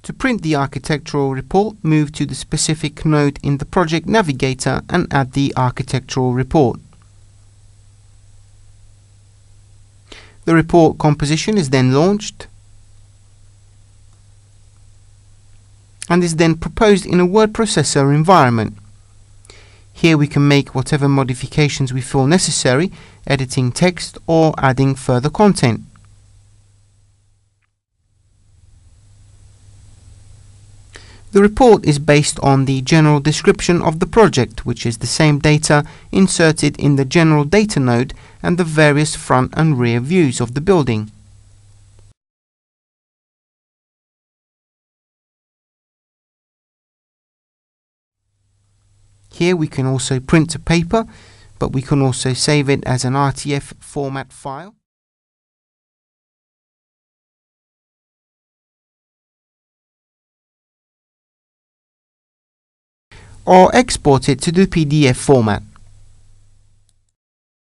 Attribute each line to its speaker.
Speaker 1: To print the architectural report, move to the specific node in the project navigator and add the architectural report. The report composition is then launched and is then proposed in a word processor environment. Here we can make whatever modifications we feel necessary, editing text or adding further content. The report is based on the general description of the project, which is the same data inserted in the general data node and the various front and rear views of the building. Here we can also print to paper, but we can also save it as an RTF format file. Or export it to the PDF format.